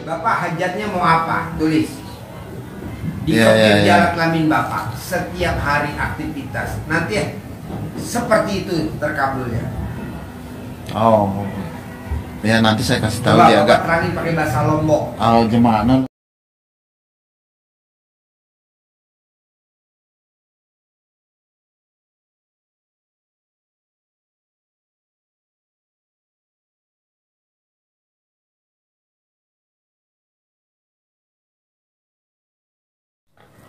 Bapak hajatnya mau apa? Tulis di kopi jalan kelamin Bapak setiap hari aktivitas. Nanti ya seperti itu terkabulnya. Oh, ya nanti saya kasih tahu Bapak dia agak terangin pakai bahasa Lombok. gimana?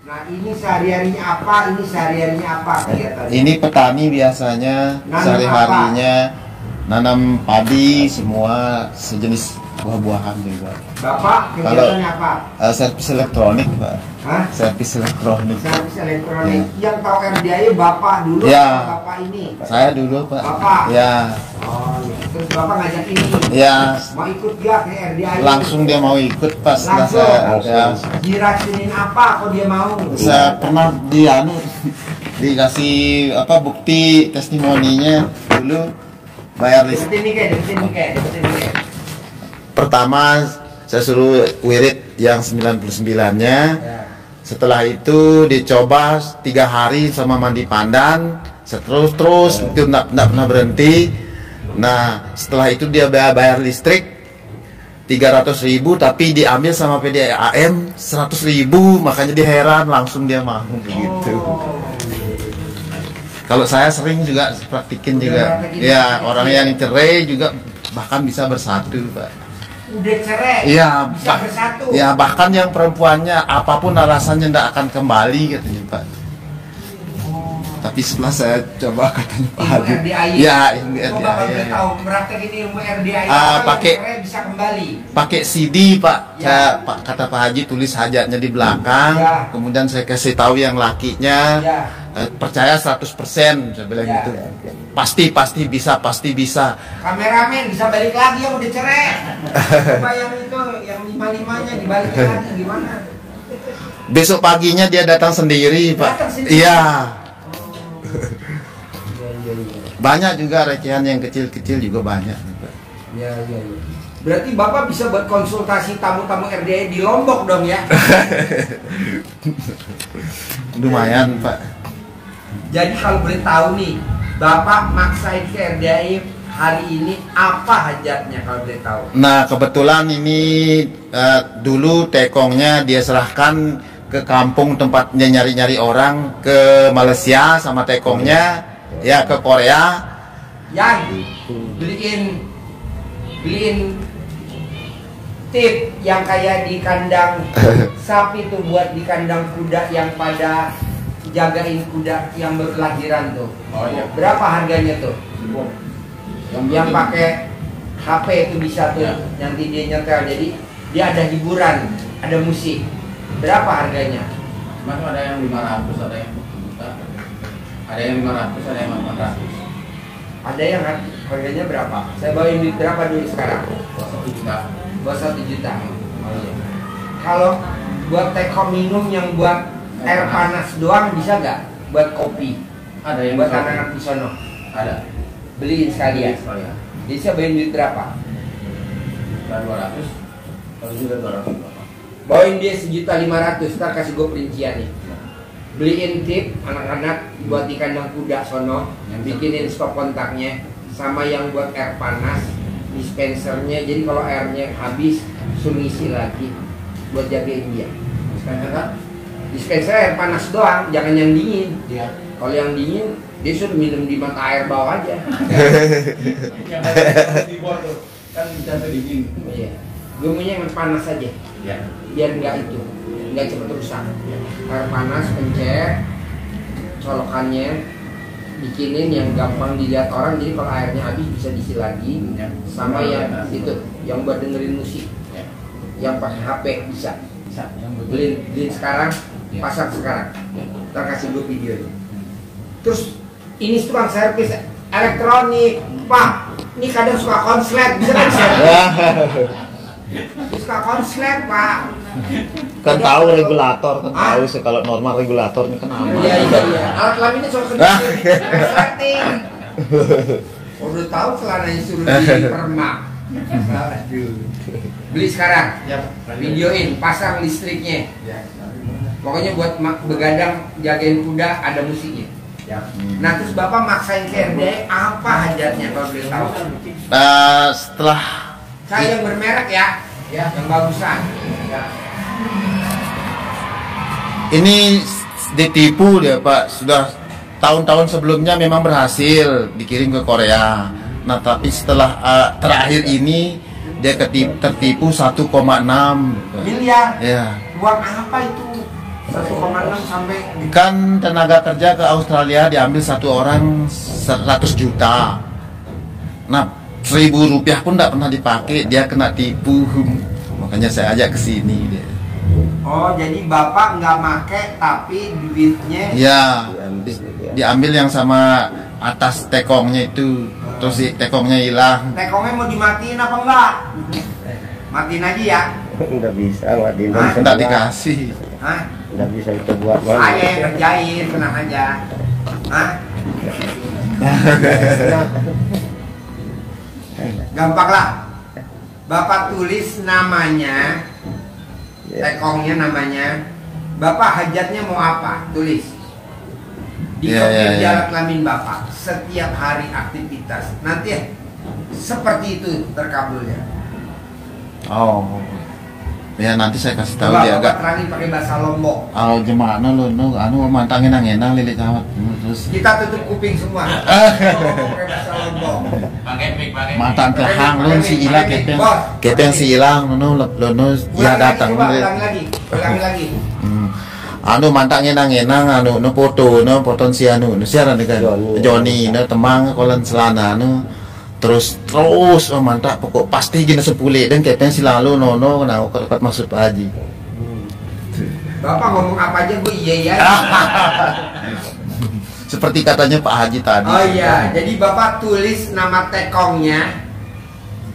Nah ini sehari-harinya apa? Ini sehari-harinya apa? Ini petani biasanya sehari-harinya nanam padi, semua sejenis buah-buahan juga. Bapak kegiatannya apa? Servis elektronik, Pak. Hah? Servis elektronik. Servis elektronik. Yang tahu RDI Bapak dulu Ya. atau Bapak ini? Saya dulu, Pak. Bapak? Ya. Oh, ya. Terus Bapak ngajak ini? Ya. Mau ikut gak ke RDI? Langsung dia mau ikut pas Langsung? saya Diracinin apa kok dia mau? saya pernah dikasih bukti testimoninya dulu bayar listrik. Deketin nih. Pertama saya suruh wirid yang 99-nya. Ya. Setelah itu dicoba 3 hari sama mandi pandan, terus itu nggak pernah berhenti. Nah setelah itu dia bayar listrik 300.000, tapi diambil sama PDAM 100.000, makanya dia heran, langsung dia mau begitu. Kalau saya sering juga praktikin juga, ya orang yang cerai juga bahkan bisa bersatu, Pak. Udah cerai, Iya, bisa bersatu. Ya bahkan yang perempuannya apapun alasannya tidak akan kembali katanya, Pak. Tapi setelah saya coba katanya Pak Haji, ya ini RDI. Tahu praktekin ilmu RDI pakai cerai bisa kembali. Pakai CD, Pak. Ya. Kata Pak Haji tulis hajatnya di belakang. Ya. Kemudian saya kasih tahu yang lakinya. Ya. Percaya 100%, saya bilang gitu. Pasti bisa. Kameramen bisa balik lagi yang udah cerai. Coba yang itu, yang 55-nya dibalik lagi gimana? Besok paginya dia datang sendiri, Pak. Datang sendiri? Iya. Banyak juga recehan yang kecil-kecil juga banyak, Pak. Iya. Berarti Bapak bisa buat konsultasi tamu-tamu RDI di Lombok dong ya? Lumayan, Pak. Jadi kalau boleh tahu nih, Bapak maksain ke RDI hari ini apa hajatnya kalau boleh tahu? Nah kebetulan ini dulu tekongnya dia serahkan ke kampung tempatnya nyari-nyari orang, ke Malaysia sama tekongnya, ya ke Korea. Yang beliin tip yang kayak di kandang sapi tuh, buat di kandang kuda yang pada jagain kuda yang berkelahiran tuh. Oh iya. Berapa harganya tuh? Yang pakai HP itu bisa tuh, Ya. nanti dia nyetel, jadi dia ada hiburan, ada musik. Berapa harganya? Mas ada yang 500, ada yang 1 juta, ada yang 500, ada yang 800. Ada yang harganya berapa? Saya bawain duit berapa dulu sekarang? 1 juta. Buat 1 juta. Oh, iya. Kalau buat take home minum yang buat air panas doang bisa nggak? Buat kopi? Ada yang Buat kopi. anak-anak di sono? Ada. Beliin sekalian. Sekalian. Jadi saya bawain duit berapa? Dan 200. Kalau juga 200 berapa? Bawain dia 1.500.000, ntar kasih gue perinciannya. Beliin tip anak-anak buat di kandang kuda sono, yang bikinin stop kontaknya, sama yang buat air panas, dispensernya. Jadi kalau airnya habis, suruh isi lagi buat jagain dia. Dispenser kan? Dispenser air panas doang, jangan yang dingin. Iya. Kalau yang dingin, dia suruh minum di mata air bawah aja. Yang ada di bawah tuh kan bisa dingin. Iya. Gue maunya yang panas aja, Ya. biar nggak cepet rusak. Air panas, pencet, colokannya bikinin yang gampang dilihat orang, jadi kalau airnya habis bisa diisi lagi. Ya. Sama yang itu, yang buat dengerin musik, Ya. yang pakai HP bisa. Bisa. Yang Beliin sekarang, Ya. pasang sekarang. Ya. Ntar kasih gue videonya. Terus ini tukang servis elektronik, Pak. Ini kadang suka konslet, bisa kan? Suka konslet Pak. Kan tahu regulator, kan tahu sih kalau normal regulatornya kan aman. Iya. Alat kelaminnya soal sedikit. Resleting. Udah tahu celananya suruh di permak. Aduh. Beli sekarang. Videoin, pasang listriknya. Pokoknya buat begadang jagain kuda ada musiknya. Nah terus Bapak maksain KRD apa hajatnya kalau boleh tahu? Setelah Saya yang bermerek ya, yang bagusan. ini ditipu dia Pak, sudah tahun-tahun sebelumnya memang berhasil dikirim ke Korea. Nah tapi setelah terakhir ini dia tertipu 1,6 Miliar. ya. Uang apa itu? 1,6 sampai Kan tenaga kerja ke Australia diambil satu orang 100 juta. Nah 1.000 rupiah pun tidak pernah dipakai, dia kena tipu. Makanya saya ajak ke sini dia. Oh jadi Bapak nggak make tapi duitnya Ya, diambil yang sama atas tekongnya itu, terus si tekongnya hilang. tekongnya mau dimatiin apa enggak? Matiin aja ya. Nggak bisa matiin. Hah? Tidak dikasih. Hah? Nggak bisa kita buat Saya yang kerjain, tenang aja. Hah? Gampang lah. Bapak tulis namanya, tekongnya namanya. Bapak hajatnya mau apa? Tulis. Di Ya. alat kelamin Bapak. Setiap hari aktivitas. Nanti seperti itu terkabulnya. Oh, ya nanti saya kasih tahu Coba dia Bapak agak. terangin pakai bahasa Lombok. Oh, gimana lo, mantangin enang lilit kawat terus. Kita tutup kuping semua. Pakai bahasa Lombok. Pakai mic, pakai mic. Mantan kelahang lo si ilang keteng, Bos. keteng si ilang lo ya datang. Ulangi lagi. Mantang enang no foton si siaran kan Johnny temang kolan selana terus mantap pokok pasti gini sepuluh dan keteng si lalu kena dapat maksud Pak Haji. Bapak ngomong apa aja gue iya. Seperti katanya Pak Haji tadi. Oh iya, jadi Bapak tulis nama tekongnya,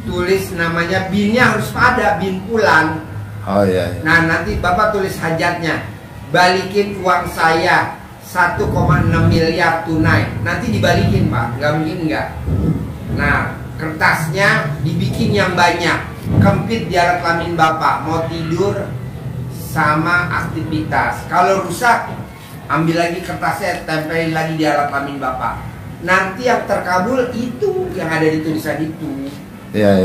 tulis namanya, binnya harus ada, bin Pulan. Oh iya. Nah nanti Bapak tulis hajatnya, balikin uang saya 1,6 miliar tunai. Nanti dibalikin Pak, nggak mungkin nggak. Nah kertasnya dibikin yang banyak, kempit di alat kelamin Bapak, mau tidur sama aktivitas. Kalau rusak, ambil lagi kertasnya, tempelin lagi di alat kelamin Bapak. Nanti yang terkabul itu yang ada di tulisan itu. Iya.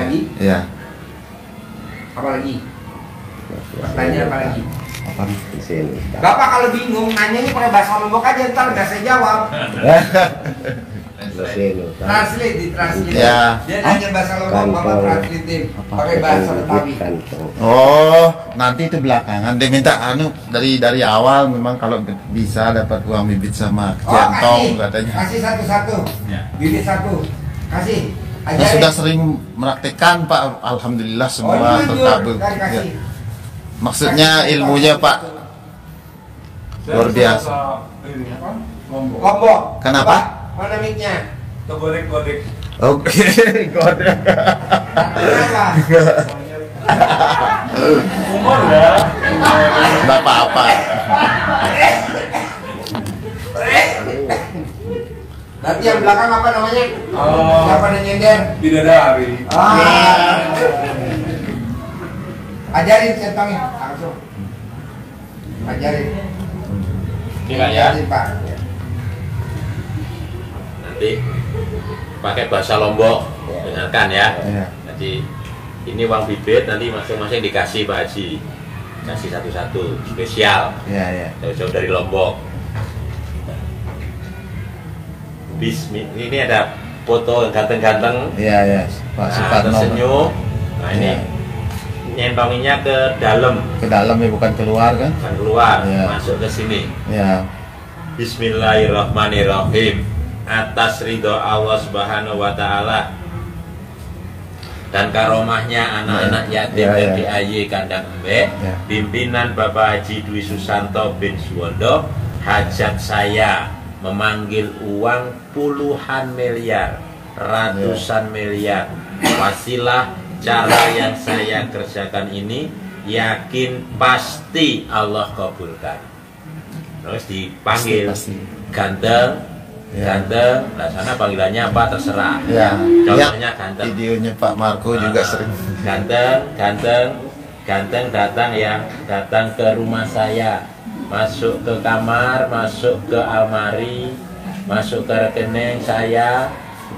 Lagi? Iya. Apa lagi? Pertanyaan apa lagi? Apa? Bapak kalau bingung nanyanya pakai bahasa Lombok aja, ntar nggak saya jawab. Translate, ditranslate. Ya. Dia nanya bahasa Lombok, Bapak translate pakai bahasa Betawi. Oh, nanti itu belakangan. Dia minta dari awal memang kalau bisa dapat uang bibit sama centong katanya. Kasih satu-satu. Bibit satu. Kasih. Saya Ajarin. sudah sering meraktekkan Pak, alhamdulillah semua terkabul. Kasih. Ya. Maksudnya ilmunya Pak luar biasa. Lombok. Kenapa? Mana mic-nya? Kegodek-godek. Oke, kode. Kenapa? Umur ya. Enggak apa-apa. Nanti yang belakang apa namanya? Oh. Siapa yang nyender? Bidadari. Ajarin centongnya langsung. Ajarin. Tidak ya. Ajarin, Pak. Nanti pakai bahasa Lombok, dengarkan ya. Iya. Jadi ini uang bibit nanti masing-masing dikasih Pak Haji, kasih satu-satu spesial, Iya. jauh-jauh dari Lombok. Ini ada foto ganteng-ganteng, Iya. Pak Suparno. tersenyum. Nah ini Iya. nyentonginya ke dalam, Ke dalam ya, bukan keluar kan? bukan keluar, Iya. masuk ke sini. Ya. Bismillahirrahmanirrahim. Atas ridho Allah Subhanahu wa taala dan karomahnya anak-anak yatim Ya. LDAY Kandang Embek, Ya. pimpinan Bapak Haji Dwi Susanto bin Suwondo, hajat saya memanggil uang puluhan miliar, ratusan miliar, wasilah cara yang saya kerjakan ini yakin pasti Allah kabulkan. Terus dipanggil Pasti. ganteng, Ya. ganteng. Nah sana panggilannya apa terserah. Ya. Contohnya Lihat ganteng. videonya Pak Marco juga Ah, sering. Ganteng datang ke rumah saya, masuk ke kamar, masuk ke almari, masuk ke rekening saya,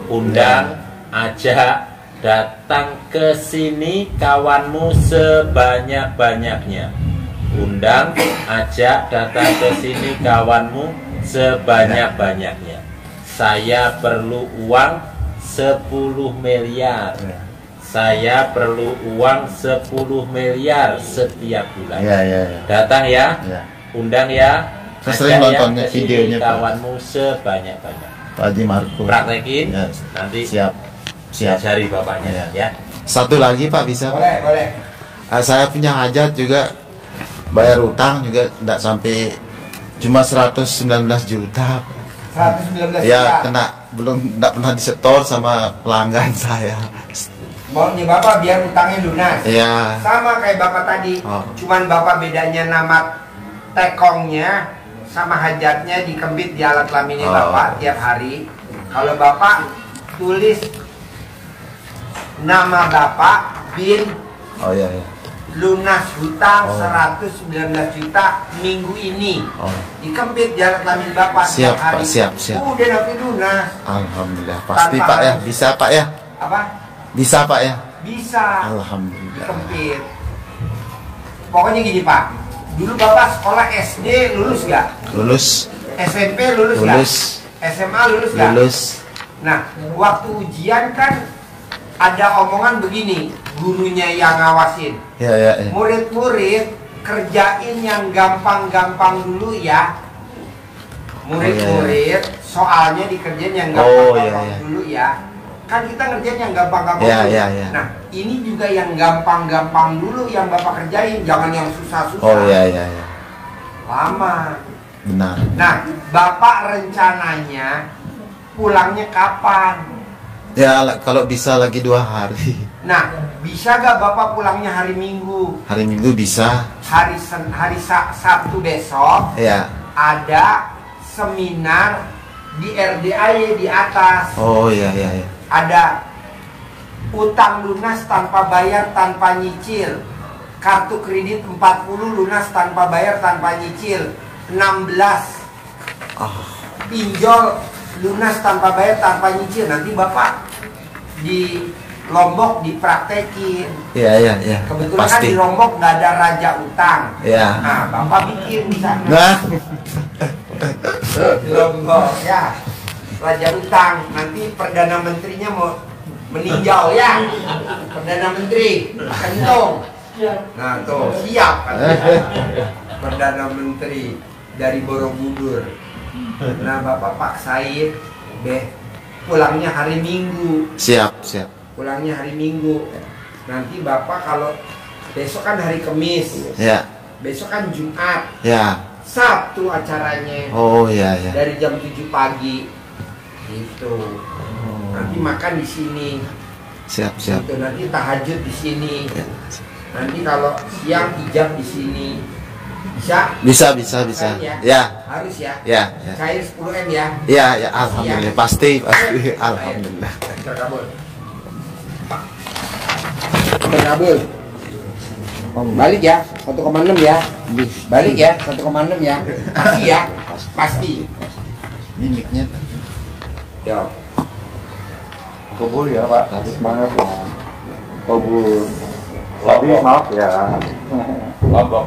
undang, ajak, datang ke sini kawanmu sebanyak-banyaknya. Undang, ajak, datang ke sini kawanmu sebanyak-banyaknya. Saya perlu uang 10 miliar. Saya perlu uang 10 miliar setiap bulan. Ya. Datang ya, Ya. undang ya, Saya sering ajak nontonnya ke sini videonya, Pak. kawanmu sebanyak-banyak. Pak Haji Marco. Praktekin, Ya. nanti Siap. cari bapaknya ya. Satu lagi Pak bisa Pak? Boleh. Saya punya hajat juga, bayar utang juga tidak sampai, cuma 119 juta. 119 Ya juta. kena, belum, tidak pernah disetor sama pelanggan saya. Maunya Bapak biar utangnya lunas. Ya. Sama kayak Bapak tadi. Oh. Cuman Bapak bedanya nama tekongnya sama hajatnya dikembit di alat kelaminnya Oh. Bapak tiap hari. Kalau Bapak tulis nama Bapak, bin, Oh ya. lunas hutang Oh. 119 juta minggu ini. Oh. Dikembit di alat kelamin Bapak Siap, tiap hari. Pak, siap. Udah nanti lunas. Alhamdulillah. Pasti Tanpa Pak ya, harus- bisa Pak ya, Apa? bisa Pak ya. Bisa. Alhamdulillah. Dikempit. Pokoknya gini Pak, dulu Bapak sekolah SD lulus gak? Lulus, SMP lulus gak? lulus, SMA lulus gak? lulus. Nah, waktu ujian kan ada omongan begini, gurunya yang ngawasin. Ya. Murid-murid kerjain yang gampang-gampang dulu ya. Murid-murid soalnya dikerjain yang Oh, gampang-gampang iya. dulu ya. Kan kita ngerjain yang gampang-gampang Ya, dulu. ya. Nah, ini juga yang gampang-gampang dulu yang Bapak kerjain, jangan yang susah-susah. Oh ya. Lama. Benar. Nah, Bapak rencananya pulangnya kapan? Ya kalau bisa lagi 2 hari. Nah, bisa gak Bapak pulangnya hari Minggu? Hari Minggu bisa. Hari Sabtu besok Ya. ada seminar di RDAY di atas. Oh ya. Ada utang lunas tanpa bayar tanpa nyicil. Kartu kredit 40 lunas tanpa bayar tanpa nyicil. 16 pinjol lunas tanpa bayar tanpa nyicil. Nanti Bapak di Lombok dipraktekin. Ya. Kebetulan kan Pasti. di Lombok nggak ada raja utang. Ya. Nah, Bapak bikin di sana. Nah, Di Lombok ya. Raja utang. Nanti Perdana Menterinya mau meninjau ya. Perdana Menteri kentung. Nah tuh siap kan. Perdana Menteri dari Borobudur. Nah Bapak paksain pulangnya hari Minggu. siap. Pulangnya hari Minggu. Nanti Bapak kalau besok kan hari Kamis, Ya. besok kan Jumat, Ya. Sabtu acaranya Oh ya. dari jam 7 pagi. Gitu. Nanti makan di sini. Siap. Gitu. Nanti tahajud di sini. Ya. Nanti kalau siang hijab di sini. Bisa. Ya. Ya. Harus ya. Ya. Cair 10 M ya. Ya. Alhamdulillah. Pasti. Alhamdulillah. Terkabul. Terkabul. Balik ya, 1,6 ya. Balik ya, 1,6 ya. Pasti ya. Pasti. Ini mic-nya. Ya. Kubur ya Pak, tadi semangat ya. Kubur. Tadi maaf ya. Lombok.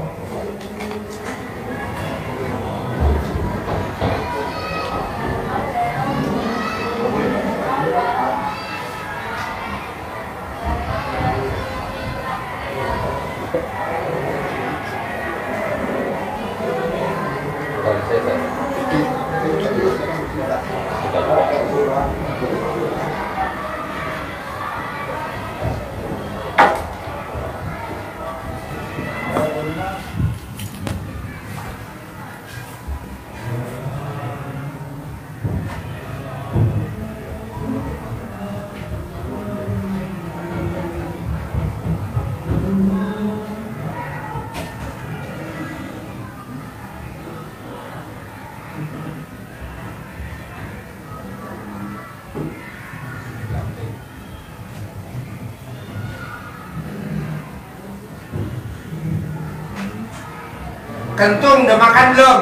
Kentung udah makan belum?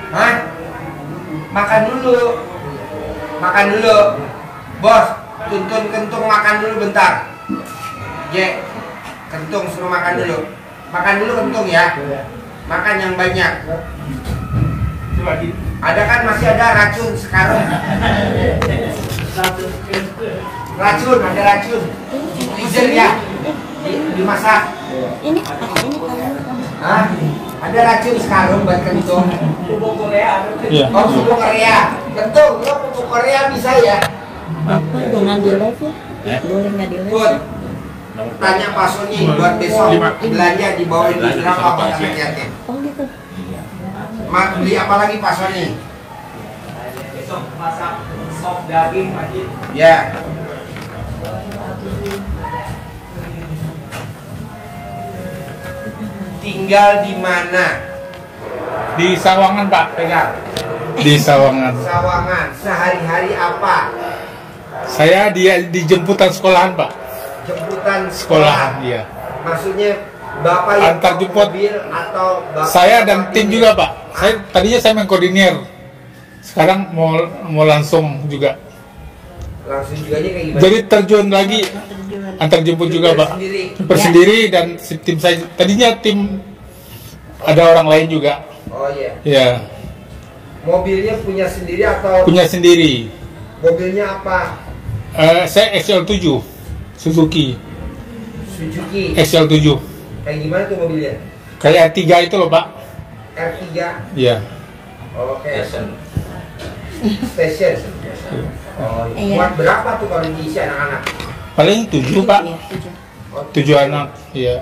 Hah? Makan dulu. Makan dulu. Bos, tuntun kentung makan dulu bentar. Ye, kentung suruh makan dulu. Makan dulu kentung ya. Makan yang banyak. Ada kan masih ada racun sekarang. Racun, ada racun. Di freezer ya. Dimasak. Ini kamu. Hah? Ada racun sekarang buat kentung. Pupuk Korea. Iya. Oh, pupuk Korea. Kentung, lo pupuk Korea bisa ya? Bapak jangan di live ya. Boleh nggak di live? Put, tanya Pak Sony buat besok belanja dibawain di berapa buat anak yatim. Oh gitu. Beli apa lagi Pak Sony? Besok masak sop daging pagi. Ya. Tinggal di mana? Di Sawangan Pak, Pegang. di Sawangan. Sawangan. Sehari-hari apa? Saya di jemputan sekolahan Pak. Jemputan Sekolahan, sekolah. iya. Maksudnya Bapak yang Antar bawa jemput. mobil atau Bapak Saya yang dan bawa tim ini? juga Pak. Tadinya saya mengkoordinir. Sekarang mau langsung juga. Langsung juga aja kayak gimana? Jadi terjun lagi antar jemput juga Pak. Sendiri. Bersendiri dan tim saya. Tadinya tim ada orang lain juga. Oh iya. Ya, Mobilnya punya sendiri atau punya sendiri. mobilnya apa? Saya XL7 Suzuki Suzuki. XL7. Kayak gimana tuh mobilnya? Kayak 3 itu loh Pak. R3. Iya. Oke. Station. Oh, Iya. muat berapa tuh kalau diisi anak-anak? Paling 7 Pak. Iya, 7. Oh, 7 anak. Iya.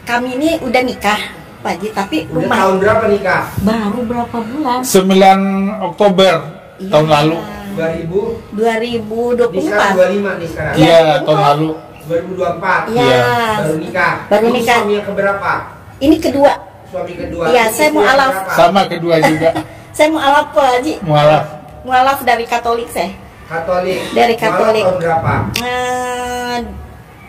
Kami ini udah nikah, Pak Haji, tapi Udah rumah tahun berapa nikah? baru berapa bulan? 9 Oktober Iya. tahun lalu. 2000? 2024. Ini sekarang 25 nih sekarang. Iya, tahun lalu. 2024. Iya. Iya. Baru nikah. Baru Ini nikah. Suami yang keberapa? Ini kedua. Suami kedua. Iya, Ini saya istri mau yang alaf. keberapa? Sama kedua juga. Saya mualaf Pak Haji. Mualaf. Mualaf dari Katolik saya. Katolik. Dari Malah Katolik. tahun berapa?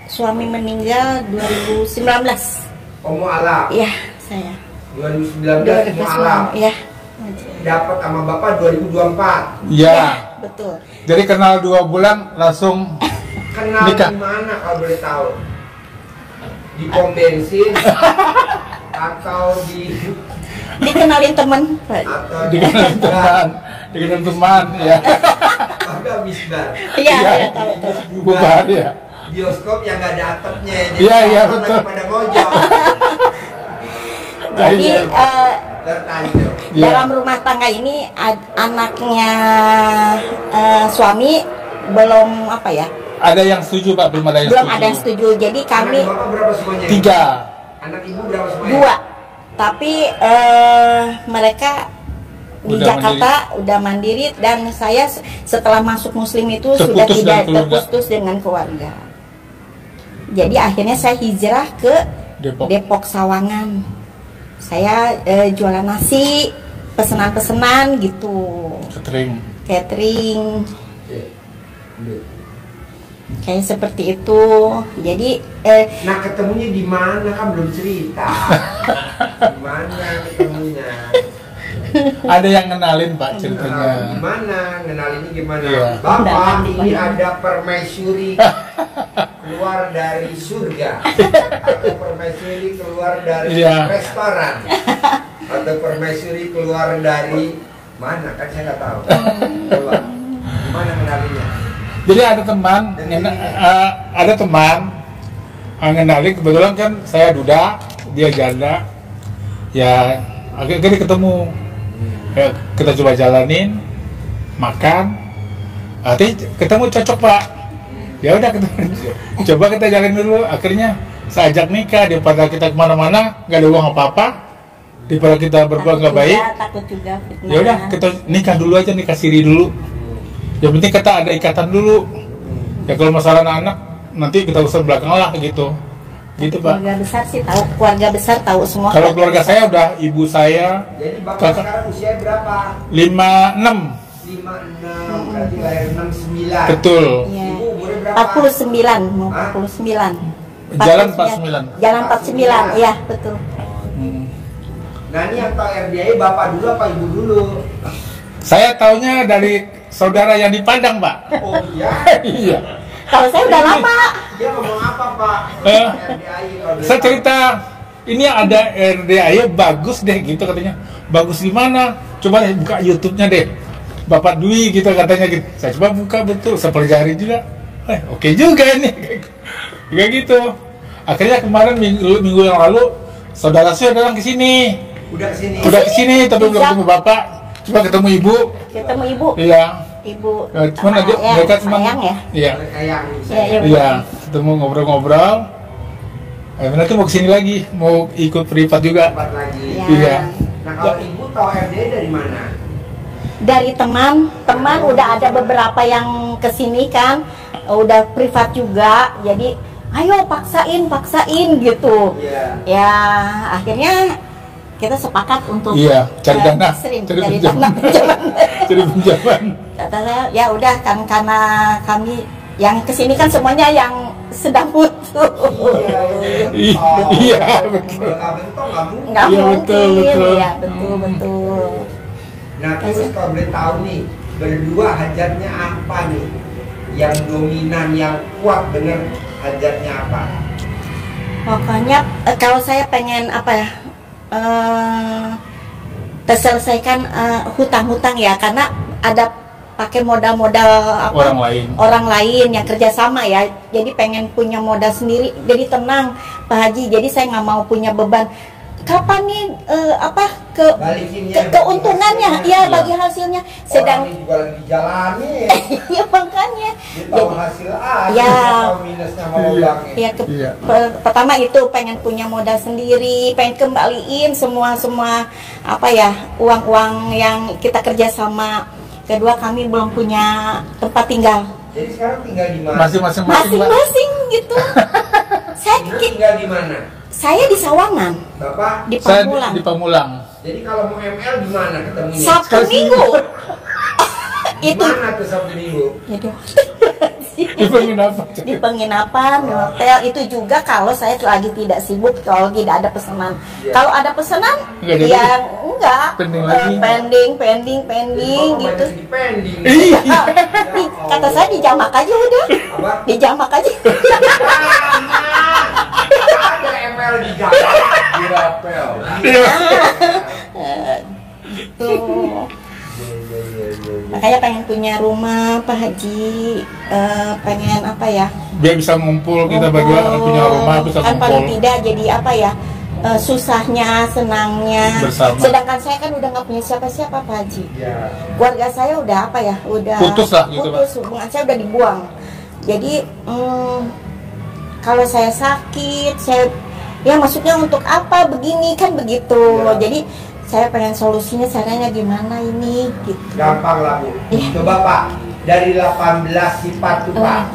Suami meninggal 2019. Omo Ala. Iya, saya. 2019 Omo Ala. Iya. Dapat sama Bapak 2024. Iya. Betul. Jadi kenal 2 bulan langsung Kenal nikah. di mana kalau boleh tahu? Di pom bensin atau di Dikenalin teman, Pak. atau dikenal teman, dikenal teman ya. agak misbar. Iya, Iya. iya, tahu tahu. Bukan ya. Bioskop yang gak ada atapnya. Jadi Iya, iya, orang betul. lagi pada mojok. Jadi Iya. Tertanjur. Iya. dalam rumah tangga ini anaknya suami belum apa ya? Ada yang setuju Pak, belum ada yang Belum setuju. ada yang setuju. Jadi kami Anak Bapak berapa semuanya? 3. Anak Ibu berapa semuanya? 2. Tapi mereka di Udah Jakarta udah mandiri dan saya setelah masuk Muslim itu sudah Terputus tidak dengan keluarga. terputus dengan keluarga. Jadi akhirnya saya hijrah ke Depok Sawangan. Saya jualan nasi, pesanan-pesanan gitu, catering, kayak seperti itu. Jadi Nah ketemunya di mana kan belum cerita. Di mana ketemunya? Ada yang kenalin Pak ceritanya. Gimana? Ngenalinnya gimana? Iya. Bapak ini ada permaisuri keluar dari surga atau permaisuri keluar dari Iya. restoran atau permaisuri keluar dari mana? Kan saya nggak tahu. Coba. Gimana ngenalinnya? Jadi ada teman, ngenalin, kebetulan kan saya duda, dia janda. Ya akhirnya ketemu. Ya, kita coba jalanin, makan. Nanti ketemu cocok Pak. Ya udah coba kita jalanin dulu. Akhirnya saya ajak nikah, daripada kita kemana-mana nggak ada uang apa-apa, daripada kita berbuat nggak baik. takut juga fitnah. Ya udah kita nikah dulu aja, nikah siri dulu. Yang penting kita ada ikatan dulu. Ya kalau masalah anak nanti kita usah belakang lah gitu. Gitu Pak. Keluarga besar sih tahu, keluarga besar tahu semua. Kalau keluarga saya udah ibu saya Jadi Bapak Kakak. sekarang usia berapa? 56. 56, berarti lahir 69. Betul. Iya. Ibu umurnya berapa? 49, mau Hah? 49. Jalan 49. Jalan 49, iya betul. Nah ini yang tahu RDI bapak dulu apa ibu dulu? Saya taunya dari saudara yang di Padang, Pak. Oh iya. Iya. Kalau saya udah lama. Dia ngomong apa Pak? Eh, RDI kalau Saya cerita ini ada RDI bagus deh gitu katanya. Bagus di mana? Coba buka YouTube-nya deh. Bapak Dwi gitu katanya gitu. Saya coba buka betul, sepelajari juga. Oke juga ini. Kayak gitu. Akhirnya kemarin minggu yang lalu saudara saya datang ke sini. udah kesini. Udah kesini tapi belum ketemu bapak. Coba ketemu ibu. Ketemu ibu. Iya. Ibu. Cuman aja mereka cuma. Sayang ya. Iya. Kayak Iya. Ketemu ngobrol-ngobrol. Nanti mau kesini lagi, mau ikut privat juga. Privat lagi. Iya. Nah kalau ibu tahu RDI dari mana? Dari teman udah ada beberapa yang kesini kan, udah privat juga, jadi ayo paksain gitu. Ya akhirnya kita sepakat untuk cari dana, cari dana. Cari pinjaman. Kata saya ya udah kan, karena kami yang kesini kan semuanya yang sedang butuh. Iya betul. Nggak Iya, mungkin. betul. Ya betul. Nah terus kalau boleh tahu nih, berdua hajatnya apa nih? Yang dominan, yang kuat bener hajatnya apa? Pokoknya kalau saya pengen apa ya, terselesaikan hutang-hutang ya, karena ada pakai modal-modal apa orang lain yang kerjasama ya, jadi pengen punya modal sendiri, jadi tenang Pak Haji, jadi saya nggak mau punya beban. Kapan nih keuntungannya ya bagi hasilnya, sedang juga lagi jalani. Iya makanya tahu hasil aja, ya, tahu minusnya mau ulangnya. Pertama itu pengen punya modal sendiri, pengen kembaliin semua apa ya, uang yang kita kerjasama. Kedua, kami belum punya tempat tinggal. Jadi sekarang tinggal di mana? Masing-masing gitu. Saya tinggal di mana? Saya di Sawangan. Bapak? Di Pamulang. Di Pamulang. Jadi kalau mau ML di mana ketemunya? Sabtu Minggu. Itu mana tuh Sabtu Minggu? Di penginapan, di hotel. Itu juga kalau saya lagi tidak sibuk, kalau tidak ada pesanan. Kalau ada pesanan, ya enggak. Pending gitu. Kata saya dijamak aja udah. Dijamak aja. Ada ML di jamak, di rapel. Tuh. Makanya pengen punya rumah Pak Haji, pengen apa ya, biar bisa ngumpul kita berdua, punya rumah bisa kan ngumpul. paling tidak jadi apa ya, susahnya senangnya bersama. Sedangkan saya kan udah nggak punya siapa-siapa Pak Haji, keluarga saya udah apa ya, udah putus lah gitu, hubungan saya udah dibuang. Jadi kalau saya sakit, saya ya maksudnya untuk apa begini kan begitu. Jadi saya pengen solusinya, caranya gimana ini gitu. Gampang lah Bu. Coba Pak, dari 18 sifat tuh Pak,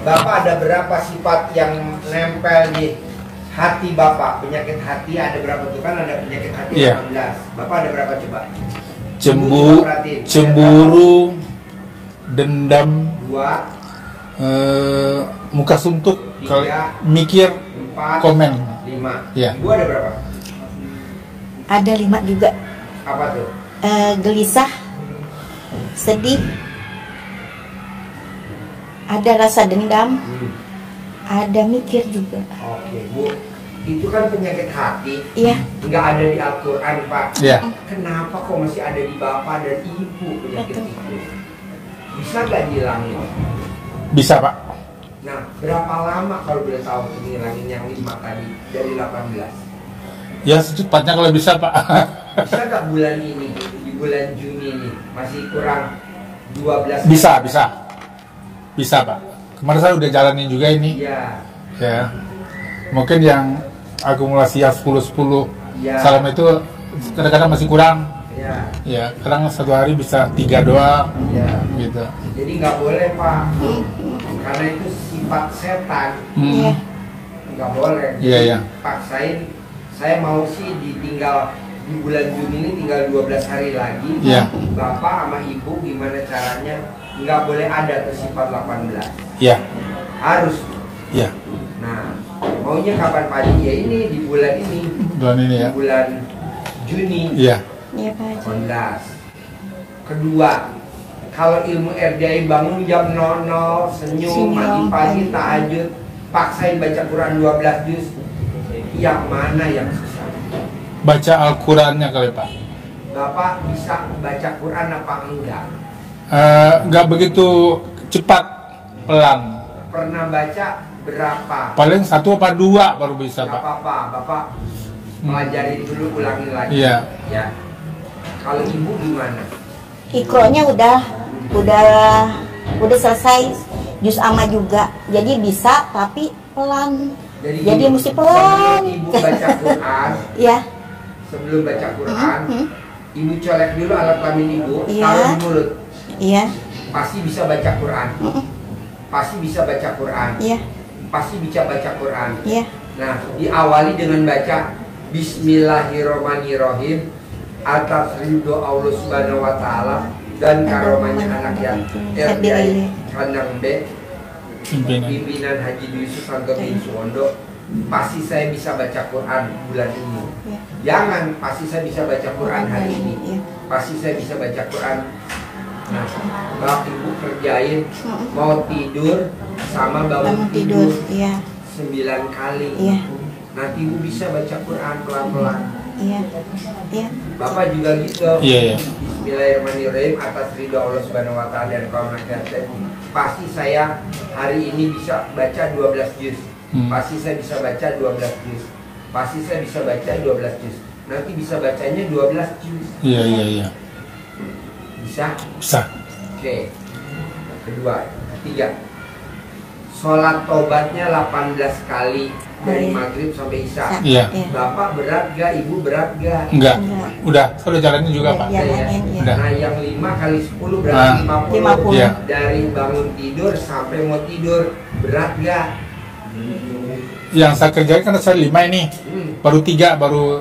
Bapak ada berapa sifat yang nempel di hati Bapak? Penyakit hati ada berapa tuh, kan ada penyakit hati 18. Bapak ada berapa coba? Cemburu, dendam, 2, muka suntuk, 3, mikir, 4, komen, 5. Ya. Ibu ada berapa? Ada 5 juga. Apa tuh? Gelisah, sedih, ada rasa dendam, ada mikir juga. Oke Bu, itu kan penyakit hati. Iya. Nggak ada di Al-Quran Pak. Iya. Kenapa kok masih ada di Bapak dan Ibu penyakit itu? Bisa nggak dihilangin? Bisa Pak. Nah, berapa lama kalau boleh tahu ngilangin yang 5 tadi dari 18? Ya secepatnya kalau bisa Pak. Bisa nggak bulan ini, di bulan Juni ini masih kurang 12? Bisa Pak. Kemarin saya udah jalanin juga ini. Iya. Ya. Mungkin yang akumulasi yang 10-10 salam itu kadang-kadang masih kurang. Iya. Ya, kadang satu hari bisa 3 doang. Iya. Gitu. Jadi nggak boleh Pak, karena itu sifat setan. Nggak boleh. Iya, iya. Paksain. Saya mau sih ditinggal di bulan Juni ini tinggal 12 hari lagi. Iya. Bapak sama Ibu gimana caranya? Nggak boleh ada tuh sifat 18. Iya. Harus. Iya. Nah, Maunya kapan Pak Haji? Ya ini di bulan ini. Bulan ini ya. Di bulan Juni. Iya. Iya Pak Haji. Kondas. Kedua, kalau ilmu RDI bangun jam 00, senyum, mandi pagi, tahajud, paksain baca Quran 12 juz. Yang mana yang susah? Baca Al-Qurannya kali Pak. Bapak bisa baca Quran apa enggak? Nggak begitu cepat, pelan. Pernah baca berapa? Paling 1 apa 2 baru bisa Nggak Pak. apa-apa, Bapak pelajarin dulu, ulangin lagi. Iya. Ya. Kalau ibu gimana? Ikronya udah selesai, juz amma juga. Jadi bisa tapi pelan. Jadi mesti pelan. Sebelum ibu baca Quran, Iya. sebelum baca Quran, ibu colek dulu alat kelamin ibu, Iya. taruh di mulut. Iya. Pasti bisa baca Quran. Pasti bisa baca Quran. Iya. Pasti bisa baca Quran. Iya. Nah, diawali dengan baca Bismillahirrahmanirrahim atas ridho Allah Subhanahu wa taala dan karomahnya anak yatim RDI Kandang B pimpinan Haji Dwi Susanto bin Suwondo. Pasti saya bisa baca Quran bulan ini. Jangan pasti saya bisa baca Quran hari ini. Pasti saya bisa baca Quran. Nah, bapak ibu kerjain mau tidur sama bangun tidur. Iya. 9 kali. Iya. Nanti ibu bisa baca Quran pelan-pelan. Iya. Iya. Bapak juga gitu. Iya. Bismillahirrahmanirrahim atas ridho Allah Subhanahu wa taala dan kaum nabi. Pasti saya hari ini bisa baca 12 juz. Pasti saya bisa baca 12 juz. Pasti saya bisa baca 12 juz. Nanti bisa bacanya 12 juz. Iya. Bisa? Bisa. Oke. Kedua, ketiga. Sholat tobatnya 18 kali dari maghrib sampai isya. Iya. Bapak berat gak? Ibu berat gak? Enggak. Udah, saya udah jalanin juga Pak. Udah. Nah, yang 5 kali 10 berarti 50. Iya. Dari bangun tidur sampai mau tidur berat gak? Yang saya kerjain kan saya 5 ini. Baru 3 baru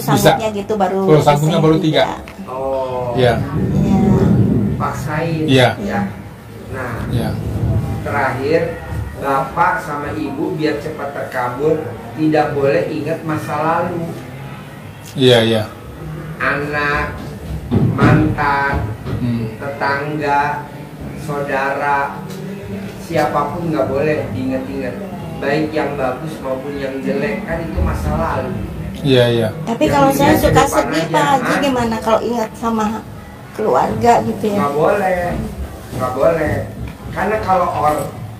sanggupnya gitu baru. Kalau sanggupnya baru 3. Oh. Iya. Paksain. Iya. Ya. Nah. Iya. Terakhir, bapak sama ibu biar cepat terkabul tidak boleh ingat masa lalu. Iya. Anak, mantan, tetangga, saudara, siapapun nggak boleh diingat-ingat. Baik yang bagus maupun yang jelek, kan itu masa lalu. Iya. Tapi kalau saya suka sedih Pak Haji, gimana kalau ingat sama keluarga gitu ya? Nggak boleh. Karena kalau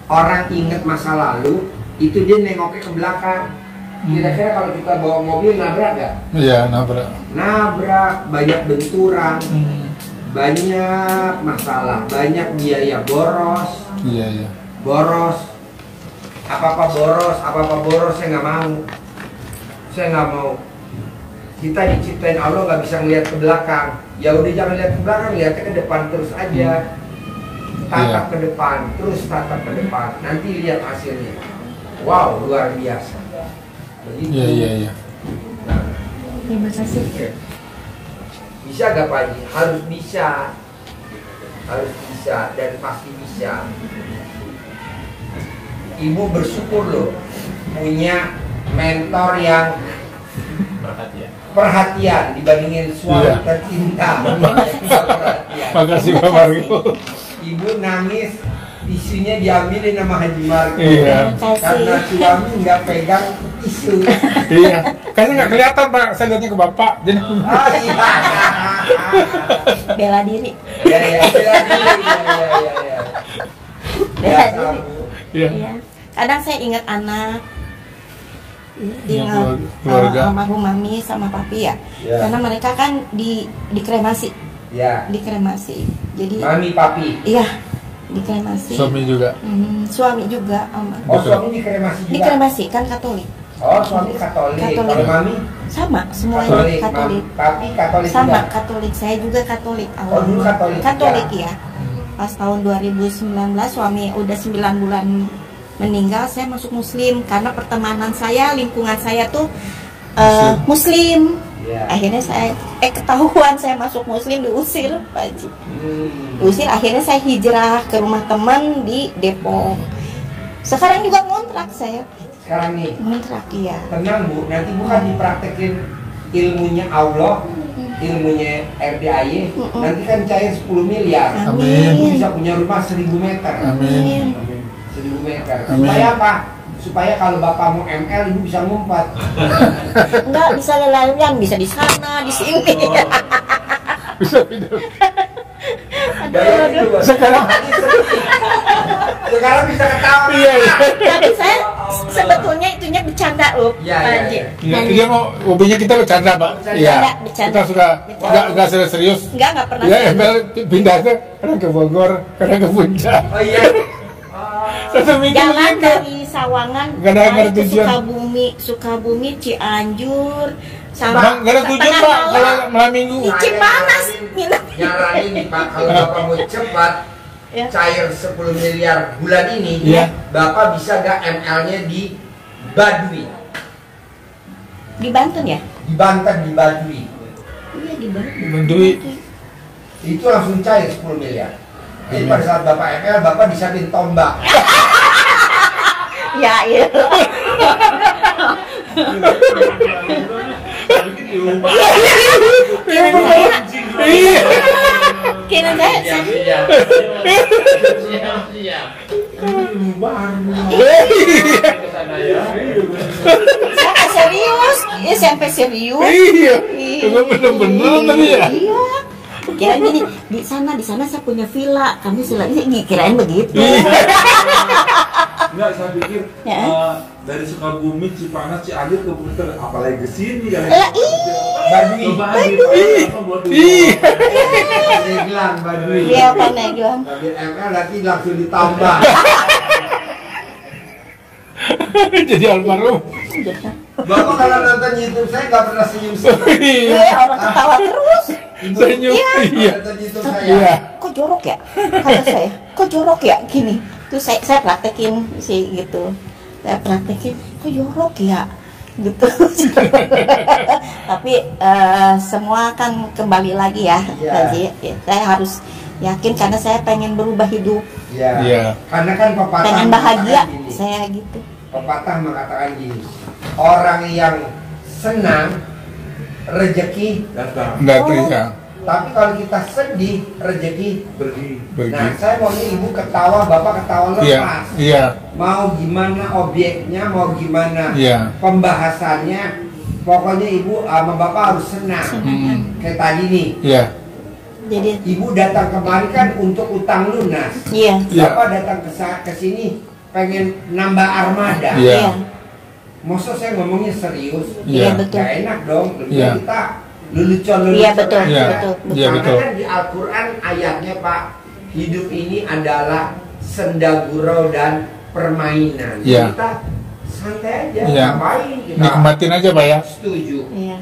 orang ingat masa lalu, itu dia nengoknya ke belakang. Kira-kira kalau kita bawa mobil nabrak nggak? Iya, nabrak. Banyak benturan, banyak masalah, banyak biaya boros. Iya. Boros. Apa-apa boros, saya nggak mau. Saya nggak mau. Kita diciptain Allah nggak bisa ngeliat ke belakang. Ya udah jangan lihat ke belakang, lihatnya ke depan terus aja. Tatap ke depan, terus tatap ke depan. Nanti lihat hasilnya. Wow, luar biasa. Begitu. Iya. Terima kasih. Bisa gak Pak Haji? Harus bisa dan pasti bisa. Ibu bersyukur loh punya mentor yang perhatian dibandingin suami tercinta. Makasih Pak Margo. Ibu nangis, tisunya diambilin sama Haji Margo. Iya. Karena suami nggak pegang tisu. Iya. Kayaknya nggak kelihatan Pak, saya lihatnya ke Bapak. Jadi. Iya. Bela diri. Iya. Bela diri. Iya. Kadang saya ingat anak, ingat keluarga, almarhum mami sama papi ya. Karena mereka kan dikremasi. Ya. Dikremasi. Jadi Mami papi. Iya, dikremasi. Suami juga. Suami juga. Suami dikremasi juga. Dikremasi kan Katolik. Oh, suami Katolik. Kalau mami? Sama, semuanya Katolik. Papi Katolik sama juga? Katolik. Saya juga Katolik. Oh, dulu Katolik. Katolik ya. Pas tahun 2019 suami udah 9 bulan meninggal, saya masuk Muslim karena pertemanan saya, lingkungan saya tuh Muslim. Akhirnya saya ketahuan saya masuk Muslim, diusir Pak Haji. Diusir, akhirnya saya hijrah ke rumah teman di Depok. Sekarang juga ngontrak saya. sekarang nih. Ngontrak ya. Tenang Bu, nanti bukan dipraktekin ilmunya Allah, ilmunya RDAY, nanti kan cair 10 miliar. Amin. Ibu bisa punya rumah 1000 meter. Amin. 1000 meter. Amin. Supaya apa? Supaya kalau bapak mau ML, ibu bisa ngumpat. Enggak bisa lelayan, bisa di sana, di sini. Bisa pindah. Bayangin coba. Sekarang bisa ketawa. Iya, iya. Tapi saya sebetulnya itunya bercanda loh, Iya, Pak iya, Haji. Iya, dia mau hobinya kita bercanda, Pak. Iya. Bercanda. Kita suka enggak serius. Enggak pernah. Ya, ML pindah kadang ke Bogor, kadang ke Puncak. Oh iya. Satu minggu Jalan gitu. dari Sawangan Nggak ada naik ke tujuan. Sukabumi, Cianjur, Bang, nggak ada tujuan, tengah Pak, malam. kalau malam minggu. Icip panas. Nyaranin nih Pak, kalau bapak mau cepat Ya. cair 10 miliar bulan ini, Iya. bapak bisa gak ML-nya di Baduy? Di Banten ya? Di Banten, di Baduy. Iya di Banten. Bendui. Itu langsung cair 10 miliar. Jadi pada saat bapak ML, bapak bisa bikin tombak. Ya iya. Iya. Kira saya nggak serius, ya sampai serius. Iya. Itu bener-bener tadi ya. Iya. Kirain gini, di sana saya punya villa, kamu ini kirain begitu. Enggak, saya pikir Ya. dari Sukabumi, Cipanas, Cianjur ke Puter, apalagi ke sini kan? Lah iya. Baduy. Pandeglang, Baduy. Iya Pandeglang. Ambil ML nanti langsung ditambah. Jadi almarhum. Bapak kalau nonton YouTube saya nggak pernah senyum-senyum. Iya. Iya orang ketawa terus. Senyum. Iya. Nonton YouTube Iya. saya. Kok jorok ya? Kata saya, kok jorok ya gini. Terus saya praktekin sih gitu. Saya praktekin, kok jorok ya? Gitu. Tapi semua kan kembali lagi ya, Iya. Haji. Ya, saya harus yakin karena saya pengen berubah hidup, Iya. Iya. Karena kan pepatah pengen bahagia. mengatakan gini. Saya gitu. Pepatah mengatakan gini. Orang yang senang rezeki Datang, Enggak terima. tapi kalau kita sedih rezeki pergi. Nah, saya maunya ibu ketawa, bapak ketawa Iya. lepas. Iya. Mau gimana objeknya, mau gimana Iya. pembahasannya, pokoknya ibu sama bapak harus senang. Kayak tadi nih, Iya. Jadi, ibu datang kemari kan untuk utang lunas. iya, Iya. Bapak datang ke sini pengen nambah armada. Iya. iya, Maksud saya ngomongnya serius. iya Iya. betul. Gak enak dong, lebih Iya. kita lelucon-lelucon. Iya betul, Iya. betul, betul. Iya, Karena betul. kan di Al-Quran ayatnya Pak, hidup ini adalah senda gurau dan permainan. Iya. Kita santai aja, Iya. ngapain kita Nikmatin aja, Pak ya. setuju. Iya.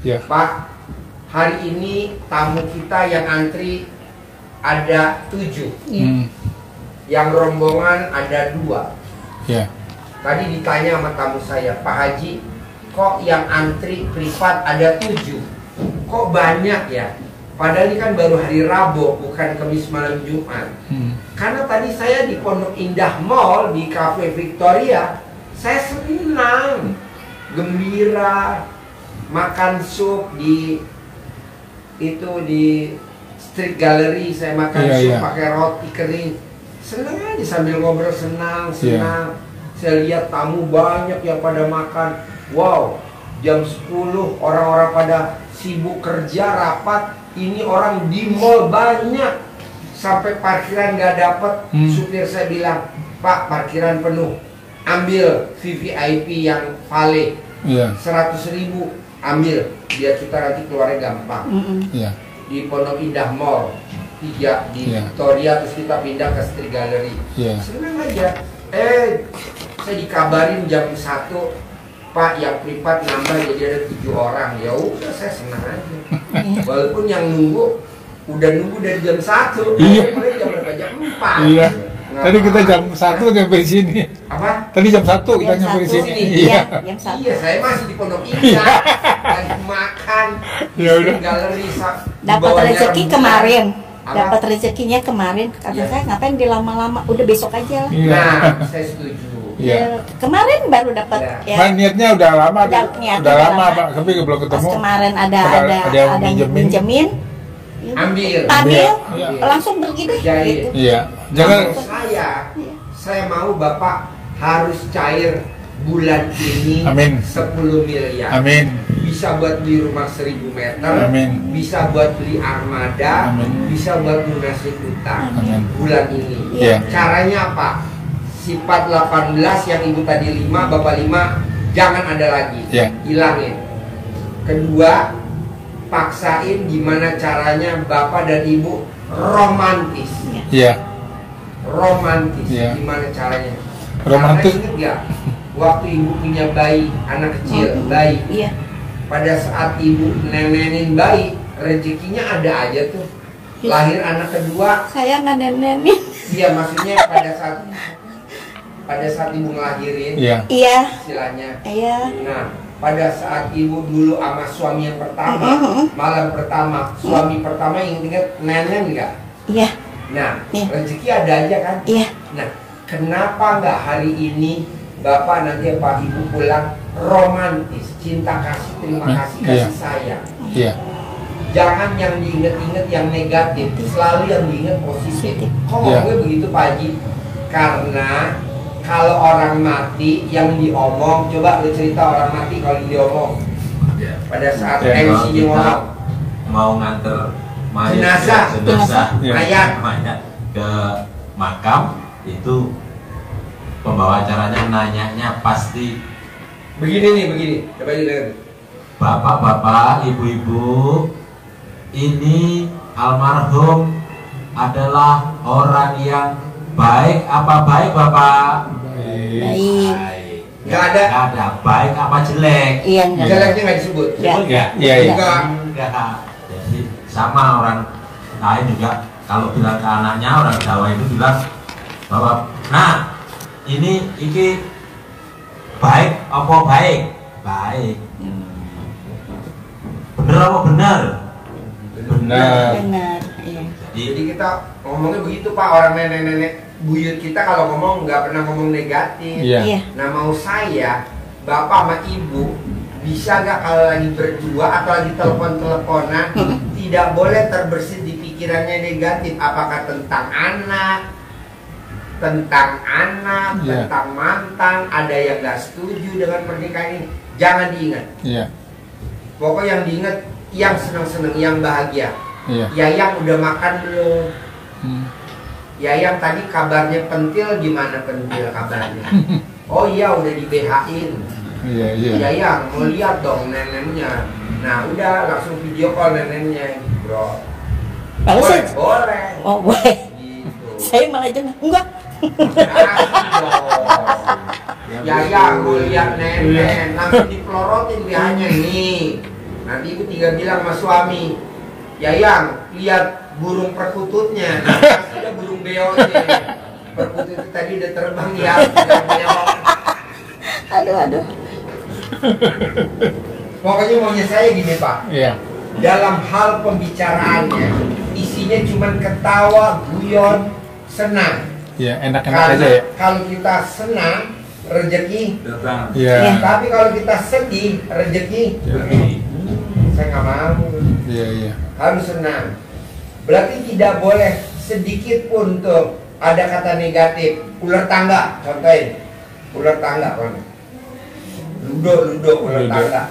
Iya. Pak, hari ini tamu kita yang antri ada 7, Iya. yang rombongan ada 2. Iya. Tadi ditanya sama tamu saya, Pak Haji, kok yang antri privat ada 7? Kok banyak ya? Padahal ini kan baru hari Rabu, bukan Kamis malam Jumat. Karena tadi saya di Pondok Indah Mall, di Cafe Victoria, saya senang, gembira, makan sup di Street Gallery, saya makan Iya, sup iya. pakai roti kering. Senang aja sambil ngobrol, senang. Iya. Saya lihat tamu banyak yang pada makan. Wow, jam 10 orang-orang pada sibuk kerja, rapat. Ini orang di mall banyak. Sampai parkiran nggak dapet. Supir saya bilang, Pak, parkiran penuh. Ambil VVIP yang Vale. Iya. 100.000 ambil. Biar kita nanti keluarnya gampang. Iya. Di Pondok Indah Mall 3 di Iya. Victoria, terus kita pindah ke Street Gallery. Iya. Senang aja. Saya dikabarin jam 1, Pak, yang privat nambah jadi ada 7 orang. Ya udah, saya senang aja. Walaupun yang nunggu udah nunggu dari jam 1. Iya. Mulai jam berapa? Jam 4. Iya. Nggak Tadi kita apa-apa. jam 1 nyampe di sini. Apa? Tadi jam 1 kita Jam nyampe di 1. sini. Iya, jam 1. Iya, saya masih di Pondok Indah. Lagi makan. Ya udah. Di galeri di Dapat bawahnya rezeki rembulan. kemarin. Apa? Dapat rezekinya kemarin. Kata Iya. saya ngapain dilama-lama, udah besok aja lah. Iya. Nah, saya setuju. Iya. Ya, kemarin baru dapat ya. Nah, niatnya udah lama, Niatnya udah lama Pak, tapi belum Pas ketemu. kemarin ada yang minjemin. ya, Ambil. ambil, Iya. langsung pergi deh. Jahit. Gitu. Iya. Jangan. Kalau saya mau Bapak harus cair bulan ini Amin. 10 miliar. Amin. Bisa buat beli rumah 1000 meter, Amin. bisa buat beli armada, Amin. bisa buat lunasin utang Amin. bulan ini. Iya. Caranya apa? Sifat 18 yang ibu tadi 5, Bapak 5, jangan ada lagi. Iya. Hilangin. Kedua, paksain gimana caranya Bapak dan Ibu romantis. Iya. Romantis. Iya. Gimana caranya? Romantis. Karena inget gak? Waktu ibu punya bayi, anak kecil, bayi. Iya. Pada saat ibu nenenin bayi, rezekinya ada aja tuh. Lahir anak kedua, Saya nggak nenenin. iya maksudnya pada saat ibu ngelahirin, Iya. Iya. istilahnya. Iya. Nah, pada saat ibu dulu sama suami yang pertama, malam pertama, suami pertama inget nenen nggak? Iya. Nah, Iya. rezeki ada aja kan? Iya. Nah, kenapa nggak hari ini Bapak nanti Pak Ibu pulang romantis, cinta kasih, terima kasih, Iya. kasih sayang. Iya. Jangan yang diinget-inget yang negatif, selalu yang diinget positif. Kok Iya. gue begitu Pak Haji? Karena kalau orang mati yang diomong, coba lu cerita orang mati kalau diomong. Pada saat Iya. MC Kalau kita ngomong, mau nganter Jenazah. Iya. mayat, ke makam itu pembawa acaranya nanyanya pasti begini, coba dilihat. bapak-bapak, ibu-ibu, ini almarhum adalah orang yang baik apa baik bapak? Baik. Baik. Nggak ada. Nggak ada baik apa jelek? Iya enggak. Jeleknya nggak disebut. Iya. Betul nggak? Iya. Iya. Enggak. Enggak. Jadi sama orang lain juga kalau bilang ke anaknya, orang Jawa itu bilang bahwa nah ini baik apa baik? Baik. Bener apa benar? Benar. Benar. Iya. Jadi kita ngomongnya begitu Pak, orang nenek-nenek buyut kita kalau ngomong nggak pernah ngomong negatif. Iya. Iya. Nah mau saya, Bapak sama Ibu bisa nggak kalau lagi berdua atau lagi telepon-teleponan tidak boleh terbersit di pikirannya negatif, apakah tentang anak, Iya. tentang mantan, ada yang nggak setuju dengan pernikahan ini, jangan diingat. Iya. Pokoknya yang diingat yang senang-senang, yang bahagia. Iya. Yayang udah makan belum? Hmm. Yayang tadi kabarnya pentil, gimana pentil kabarnya? Oh iya udah di BH-in. Iya. Iya. Yayang mau lihat dong neneknya. Nah udah langsung video call neneknya, bro. Kalau Boleh, saya- boleh. Oh boleh. Gitu. Saya malah jangan. Enggak. Yayang mau lihat nenek, langsung dipelorotin BH-nya nih. Nanti ibu tinggal bilang sama suami, Yayang lihat burung perkututnya. Nah, ada burung beonya. Perkutut tadi udah terbang ya, udah beok. Aduh. Pokoknya maunya saya gini Pak, Iya. dalam hal pembicaraannya isinya cuma ketawa, guyon, senang. Iya, enak-enak Karena aja ya. kalau kita senang, rezeki. Iya. Tapi kalau kita sedih, rezeki. Saya nggak mau. Iya, iya. Harus senang. Berarti tidak boleh sedikit pun tuh ada kata negatif. Ular tangga, contohin. Ular tangga, kan? Ludo, ular Ludo. tangga.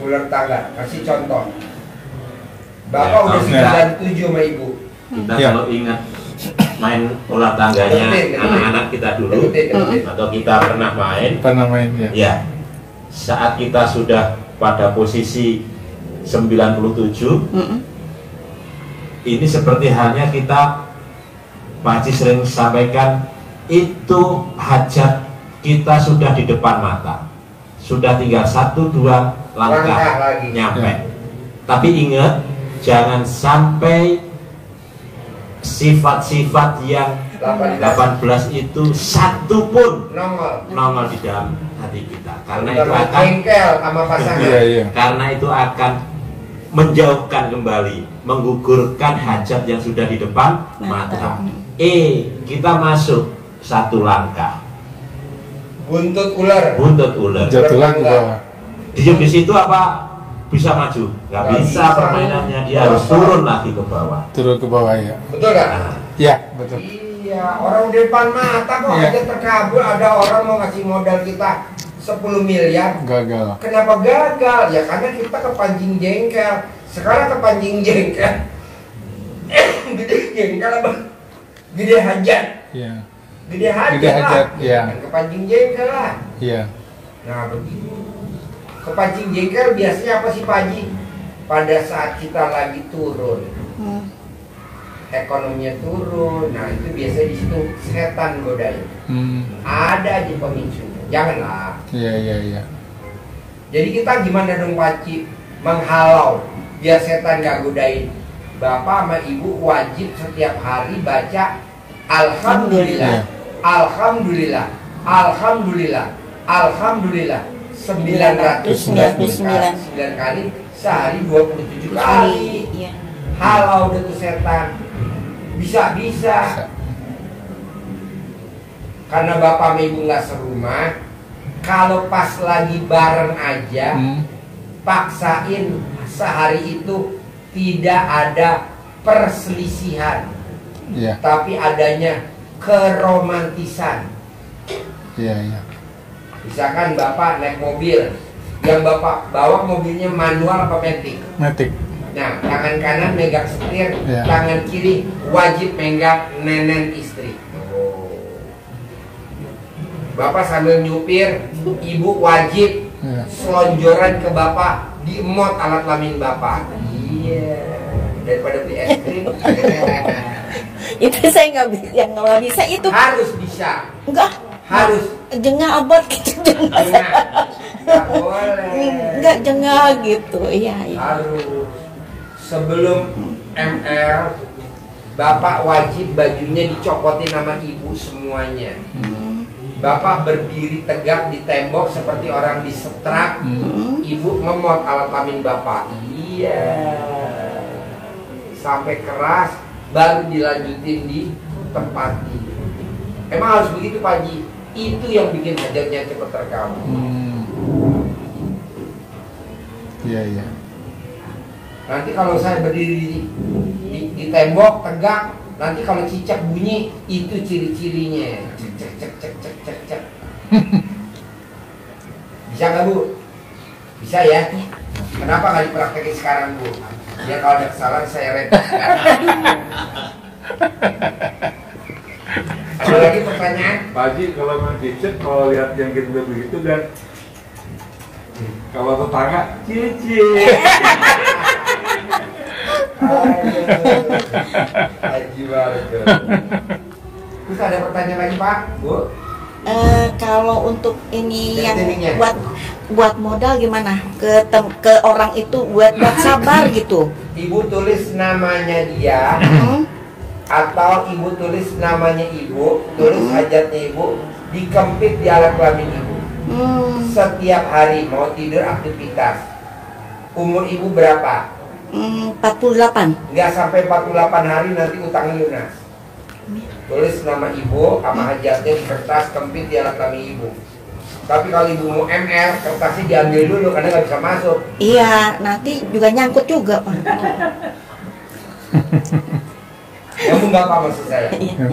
Ular tangga, kasih contoh. Bapak Ya, udah kalau 97 sama ibu. Kita Iya. kalau ingat main ular tangganya Kemudian. anak-anak kita dulu Kemudian. atau kita pernah main, Pernah main ya. ya saat kita sudah pada posisi 97, ini seperti halnya kita, Pak Haji sering sampaikan, itu hajat kita sudah di depan mata, sudah tinggal 1-2 Langkah langkah lagi. nyampe. Ya. Tapi ingat, jangan sampai sifat-sifat yang 18 itu satu pun nongol di dalam hati kita, karena itu akan jengkel sama pasangan. Iya, iya. karena itu akan menjauhkan kembali, menggugurkan hajat yang sudah di depan mata. Kita masuk satu langkah. Buntut ular. Buntut ular. Jatuh lagi ke bawah. Diem di situ apa bisa maju? Nggak bisa permainannya, dia harus turun lagi ke bawah. Turun ke bawah ya. Betul nggak? Ya, betul. Iya, orang di depan mata kok Iya. aja terkabul. Ada orang mau ngasih modal kita 10 miliar. Gagal. Kenapa gagal? Ya karena kita kepancing jengkel. Sekarang kepancing jengkel. Gede jengkel apa? Gede hajat. Iya. Gede hajat Gede hajat, lah. iya. Kan kepancing jengkel lah. Iya. Nah begitu. Kepancing jengkel biasanya apa sih Pak Haji? Pada saat kita lagi turun, ekonominya turun. Nah itu biasanya di situ setan godain. Ada aja pemicu. Janganlah. Iya. Jadi kita gimana dong Pak Haji menghalau biar setan gak godain? Bapak sama ibu wajib setiap hari baca Alhamdulillah, Alhamdulillah, Alhamdulillah, Alhamdulillah 999 kali sehari 27 kali. Halau deh tuh setan. Bisa. Karena bapak sama ibu nggak serumah, kalau pas lagi bareng aja, paksain sehari itu tidak ada perselisihan, tapi adanya keromantisan. Iya. Misalkan bapak naik mobil, yang bapak bawa mobilnya manual apa matic? Matic. Nah, tangan kanan megang setir, Iya. tangan kiri wajib megang nenen istri. Bapak sambil nyupir, ibu wajib selonjoran ke bapak, diemot alat kelamin bapak. Iya, daripada beli es krim. Itu saya nggak bisa, yang nggak bisa itu Harus bisa. enggak Harus. jengah abot gitu, Nggak boleh. enggak jengah gitu, iya. Harus. Sebelum ML, bapak wajib bajunya dicopotin sama ibu semuanya. Bapak berdiri tegak di tembok seperti orang disetrak. Ibu ngemot alat kelamin bapak. Iya. Sampai keras, baru dilanjutin di tempat ini. Emang harus begitu Pak Haji. Itu yang bikin hajatnya cepat terkabul. Iya. Nanti kalau saya berdiri di tembok tegak, nanti kalau cicak bunyi, itu ciri-cirinya. Cek. Bisa nggak Bu? Bisa ya? Kenapa nggak dipraktekin sekarang Bu? Ya kalau ada kesalahan saya repot. Ada lagi pertanyaan? Pak Haji, kalau main cicit, kalau lihat yang gitu begitu dan kalau tetangga, cici. Haji banget. Terus ada pertanyaan lagi Pak? Bu? Kalau untuk ini yang Definisinya. buat modal gimana ke orang itu buat sabar gitu. Ibu tulis namanya dia, atau ibu tulis namanya ibu, tulis hajatnya ibu, dikempit di alat kelamin ibu. Setiap hari mau tidur aktivitas. Umur ibu berapa? 48. Nggak sampai 48 hari nanti utangnya lunas. Tulis nama ibu sama hajatnya di kertas, kempit di alat kelamin ibu. Tapi kalau ibu mau ML, kertasnya diambil dulu karena nggak bisa masuk. Iya, nanti juga nyangkut juga Pak. Nyambung nggak Pak maksud saya? Iya.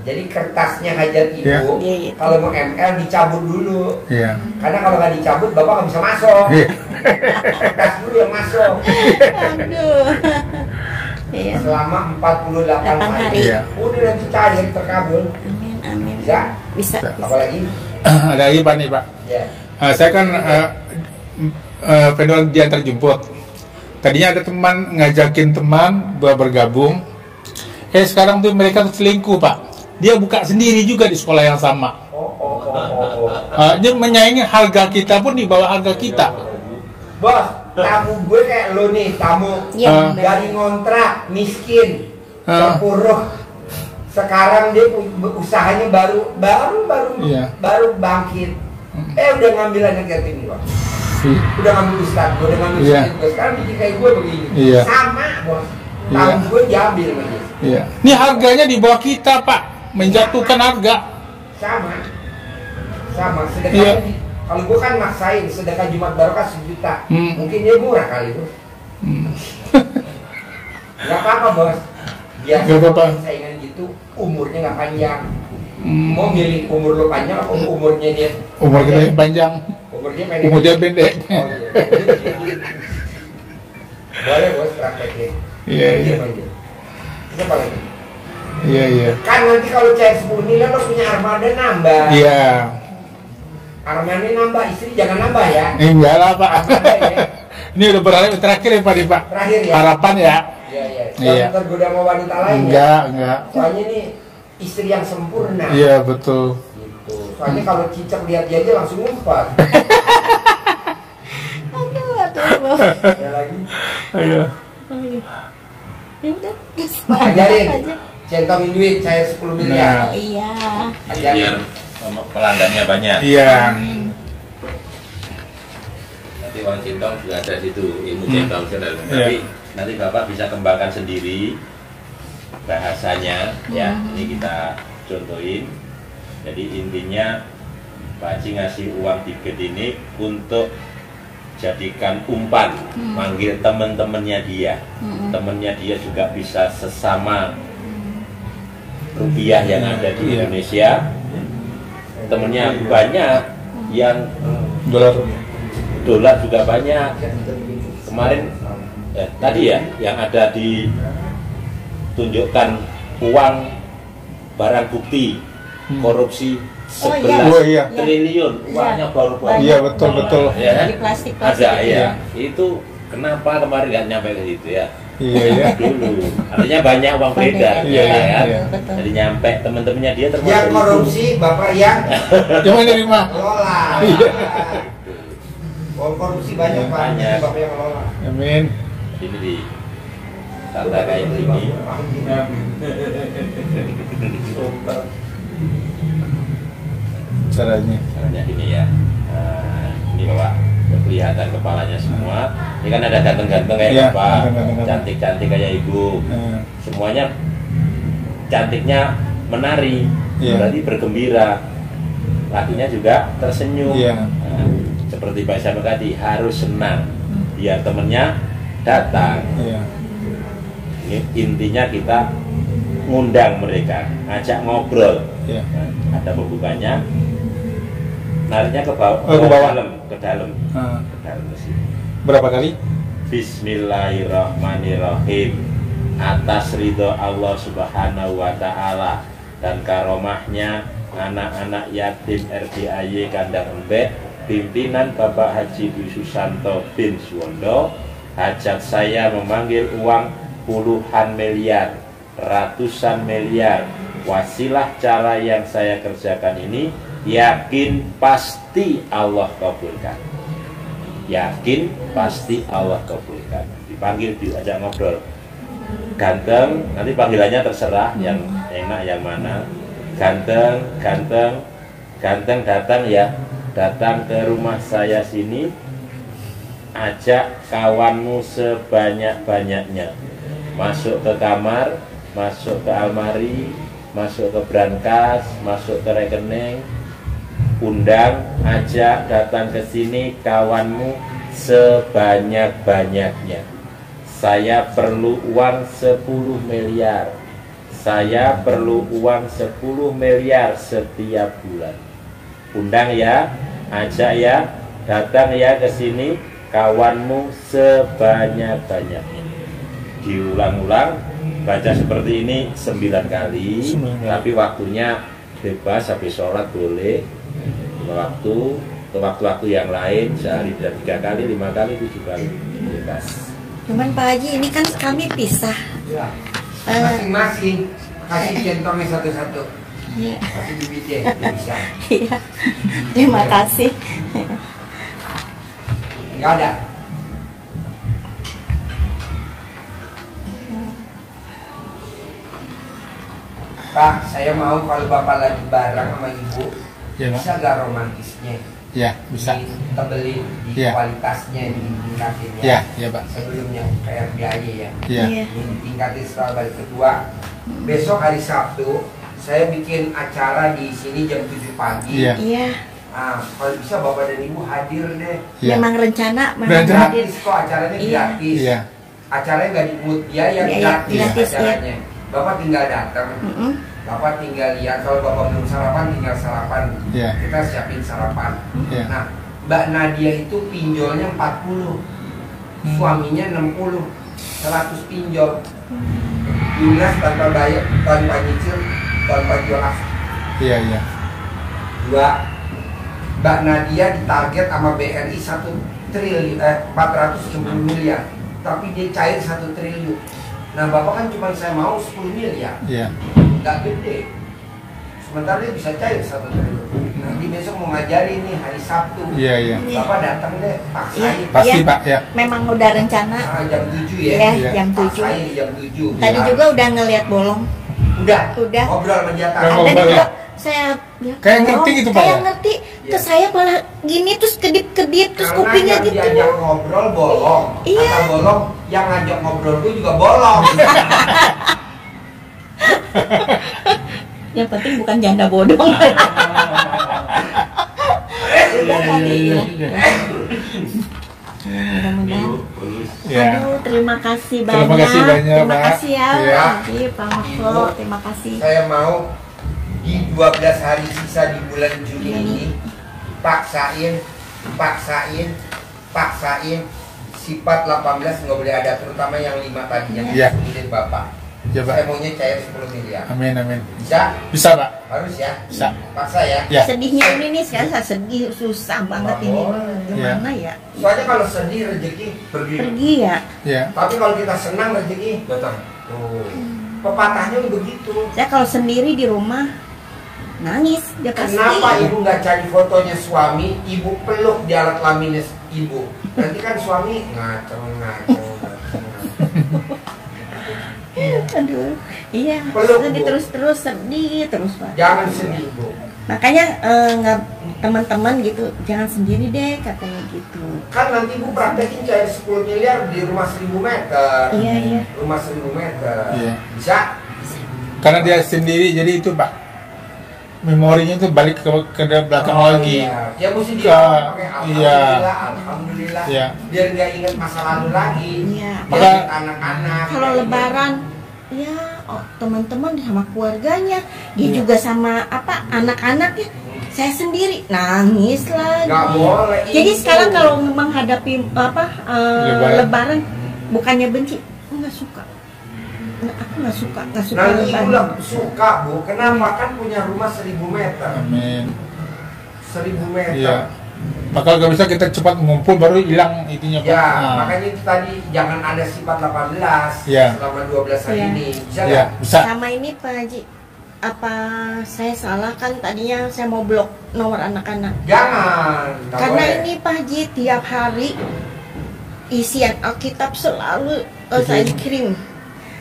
Jadi kertasnya hajat ibu, Iya. kalau mau ML dicabut dulu. Iya. Karena kalau nggak dicabut, bapak nggak bisa masuk. Kertas dulu yang masuk. Aduh. Iya. Selama 48 hari. Iya. Udah nanti cair terkabul. Amin. Bisa? Bisa. Apalagi? Ada lagi Pak nih Pak. Ya. Saya kan penjual diantar jemput. Tadinya ada teman ngajakin teman buat bergabung. Sekarang tuh mereka selingkuh Pak. Dia buka sendiri juga di sekolah yang sama. Dia menyaingi harga kita pun di bawah harga kita. Bos, tamu gue kayak lo nih, tamu dari ngontrak, miskin, terpuruk. Sekarang dia usahanya baru Iya. bangkit. Udah ngambil anak yatim nih Pak. Udah ngambil ustad, gue udah ngambil Iya. ustad, sekarang bikin kayak gue begini. Iya. Sama bos. Iya. Tahun gue diambil sama dia. Iya. Ini harganya di bawah kita, Pak. Menjatuhkan harga. Sama sedekah. Iya. Kalau gue kan maksain sedekah Jumat Barokah 1 juta. Hmm. Mungkin dia murah kali bos. Gak apa-apa bos. Biasa Gak apa-apa. saingan gitu, umurnya nggak panjang. Hmm. Mau milih umur lo panjang apa umurnya dia? Umur kita yang panjang. Umur dia pendek. Umur dia pendek. Oh, iya. Boleh bos prakteknya. Iya, iya. Terus apa lagi? Iya, iya. Kan nanti kalau cair 10 miliar lo punya armada nambah. Iya. Armada nambah, istri jangan nambah ya. Enggak lah, Pak. Armada ya. Ini udah berharap terakhir ya, Pak, nih, Pak. Terakhir ya. Harapan ya. Iya, iya. Iya. Jangan tergoda sama wanita lain Enggak, ya. enggak. Soalnya ini istri yang sempurna. Iya, betul. Gitu. Soalnya kalau cicak lihat dia aja langsung ngumpet. Aduh. Ya lagi. Iya. Ya udah. Ajarin. aja. Centongin duit cair 10 miliar. Nah. Iya. Biar pelanggannya banyak. Iya. Nanti uang centong juga ada di situ, ilmu centong sudah. Tapi nanti Bapak bisa kembangkan sendiri bahasanya ya. Ini kita contohin. Jadi intinya Pak Haji ngasih uang tiket ini untuk jadikan umpan, manggil teman-temannya dia. Temannya dia juga bisa sesama rupiah yang ada di Iya. Indonesia. Temennya banyak yang dolar juga banyak. Kemarin tadi ya yang ada ditunjukkan uang barang bukti korupsi 11 Oh, iya. triliun uangnya baru banyak. Iya, betul, betul. Ya, Di plastik ada ya. Iya. Itu kenapa kemarin nggak nyampe ke situ ya? Iya, iya. Dulu artinya banyak uang beredar Iya, ya iya, kan? iya. Betul. Jadi nyampe teman-temannya dia termasuk Yang itu. korupsi bapak yang Yang mana terima? kelola. Iya. Kalau korupsi banyak pak, Banyak. bapak yang kelola. Amin. Ini di tata kayak gini. Caranya. Caranya gini ya. Ini bapak kelihatan kepalanya semua. Ini kan ada ganteng-ganteng kayak Iya, bapak, ganteng-ganteng. cantik-cantik kayak ibu. Nah, Semuanya cantiknya menari, Iya. berarti bergembira. Lakinya juga tersenyum. Iya. Nah, seperti Pak Syama tadi harus senang biar temennya datang. iya. Ini intinya kita ngundang mereka, ngajak ngobrol. Iya. Nah, ada pembukanya, nariknya ke bawah, Oh, ke bawah. ke dalam, Nah, ke dalam ke sini. berapa kali? Bismillahirrahmanirrahim. Atas ridho Allah Subhanahu wa Ta'ala dan karomahnya anak-anak yatim RDAY Kandang Embek, pimpinan Bapak Haji Dwi Susanto bin Suwondo, hajat saya memanggil uang puluhan miliar, ratusan miliar. Wasilah cara yang saya kerjakan ini yakin pasti Allah kabulkan. Yakin pasti Allah kabulkan. Dipanggil, diajak ngobrol. Ganteng, nanti panggilannya terserah yang enak yang mana. Ganteng, ganteng, ganteng datang ya, datang ke rumah saya sini. Ajak kawanmu sebanyak-banyaknya. Masuk ke kamar, masuk ke almari, masuk ke brankas, masuk ke rekening. Undang, ajak datang ke sini kawanmu sebanyak-banyaknya. Saya perlu uang 10 miliar. Saya perlu uang 10 miliar setiap bulan. Undang ya, ajak ya, datang ya ke sini kawanmu sebanyak-banyaknya. Diulang-ulang, baca seperti ini 9 kali, tapi waktunya bebas, habis sholat boleh. Waktu yang lain sehari dan 3 kali, 5 kali, 7 kali bebas. Cuman Pak Haji ini kan kami pisah. Ya. Masing-masing kasih centongnya satu-satu. Iya. Kasih bibitnya, bisa. Iya. Terima kasih. Enggak ada. Pak, saya mau kalau bapak lagi bareng sama ibu, Iya, Pak. bisa gak romantisnya Ya, bisa. Ditebelin di Iya. kualitasnya, ditingkatin Ya, ya Pak. Sebelumnya kayak biaya ya. Iya. Iya. Ini ditingkatin setelah balik kedua. Besok hari Sabtu saya bikin acara di sini jam 7 pagi. Iya. Iya. Ah, kalau bisa Bapak dan Ibu hadir deh. Iya. Memang rencana Rencana. hadir. Gratis kok, acaranya Iya. gratis. Iya. Acaranya nggak dipungut biaya, Iya, iya, gratis, gratis, acaranya. Bapak tinggal datang. Mm-mm. Bapak tinggal lihat, kalau Bapak belum sarapan tinggal sarapan. Iya. Kita siapin sarapan. Iya. Nah, Mbak Nadia itu pinjolnya 40. Suaminya 60. 100 pinjol. Lunas tanpa bayar, tanpa nyicil, tanpa jual aset. Iya, iya. Dua, Mbak Nadia ditarget sama BRI 460 miliar, tapi dia cair 1 triliun. Nah Bapak kan cuma saya mau 10 miliar, Iya. nggak gede. Sementara dia bisa cair 1 triliun. Nanti besok mau ngajari nih hari Sabtu. Iya, iya. Bapak datang deh, paksain. Pasti Iya. Pak, ya. Memang udah rencana. Jam 7 ya. Iya, Iya. jam 7. Paksain jam 7. Tadi Ya. juga udah ngelihat bolong. Udah. Udah. Ngobrol sama Jata. Udah Ada ngobrol, juga ya? saya bilang, Kayak "Oh, ngerti gitu, Pak, kayak ya?" ngerti. Iya. Terus saya malah gini terus kedip-kedip terus Karena kupingnya yang gitu. diajak ngobrol bolong. Iya. Kata bolong, yang ngajak ngobrol gue juga bolong. Yang penting bukan janda bodong. Udah tadi ya. Mudah-mudahan. Ya. Aduh, terima kasih banyak. Terima kasih banyak, Terima Pak. kasih ya, Iya. Pak Haji, Pak Mahfud. Terima kasih. Saya mau di 12 hari sisa di bulan Juli ini paksain sifat 18 nggak boleh ada, terutama yang 5 tadi yang Iya. disebutin Bapak. Ya, Pak. Saya maunya cair 10 miliar. Amin, amin. Bisa? Bisa, Pak. Harus ya? Bisa. Paksa ya? Ya. Sedihnya ini nih sekarang saya sedih susah banget ini. Gimana ya? Soalnya kalau sedih rezeki pergi. Pergi ya. Ya. Tapi kalau kita senang rezeki datang. Tuh. Pepatahnya begitu. Saya kalau sendiri di rumah nangis dia pasti. Kenapa ibu nggak cari fotonya suami, ibu peluk di alat kelaminnya ibu? Nanti kan suami ngaceng. Aduh, iya. Peluk, Sedih Bu. terus sedih terus Pak. Jangan sedih bu. Makanya nggak teman-teman gitu, jangan sendiri deh katanya gitu. Kan nanti ibu praktekin cair 10 miliar di rumah 1000 meter. Iya iya. Rumah 1000 meter. Iya. Bisa? Karena dia sendiri, jadi itu Pak, memorinya itu balik ke belakang lagi. Iya. Ya mesti Ke- dia pakai iya. alhamdulillah. Iya. Biar nggak ingat masa lalu lagi. Iya. Biar Maka- ingat anak-anak. Kalau biar Lebaran, ya teman-teman sama keluarganya, dia Iya. juga sama apa anak-anaknya. Saya sendiri nangis lagi. Nggak boleh. Jadi Itu. sekarang kalau menghadapi apa Lebaran. bukannya benci, nggak suka. Nah, aku nggak suka Nanti ibu Lebaran. lah suka bu. Kenapa? Kan punya rumah 1000 meter. Amin. 1000 meter. Iya. Maka kalau bisa kita cepat ngumpul baru hilang itunya Pak. Ya, Nah. makanya itu tadi jangan ada sifat 18 Iya. selama 12 hari Iya. ini. Bisa Iya, nggak? bisa. Sama ini Pak Haji, apa saya salah kan tadinya saya mau blok nomor anak-anak. Jangan. Nggak Karena boleh. ini Pak Haji tiap hari isian Alkitab selalu saya kirim.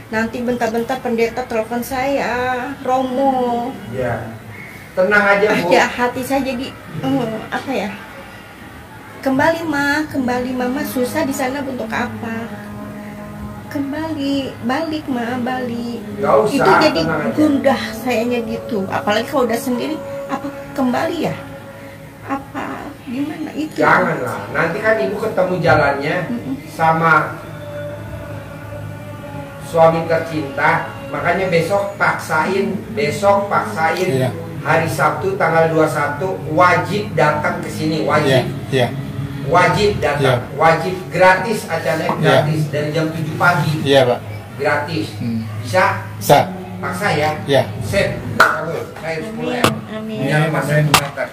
Nanti bentar-bentar pendeta telepon saya, Romo. Ya. Tenang aja bu. Ya hati saya jadi apa ya? Kembali mama susah di sana untuk apa? Kembali, balik balik. Nggak usah, Itu jadi tenang aja. gundah sayanya gitu. Apalagi kalau udah sendiri, apa kembali ya? Apa gimana itu? Janganlah. Nanti kan ibu ketemu jalannya sama suami tercinta. Makanya besok paksain. Iya. Hari Sabtu tanggal 21 wajib datang ke sini. Iya, Wajib. iya. Wajib datang. Iya. Wajib gratis, acaranya gratis dari jam 7 pagi. Iya, Pak. Gratis. Hmm. Bisa? Bisa. Paksa ya. Iya. Sip. Kamu cair 10 M. Amin. Punya rumah 1000 meter.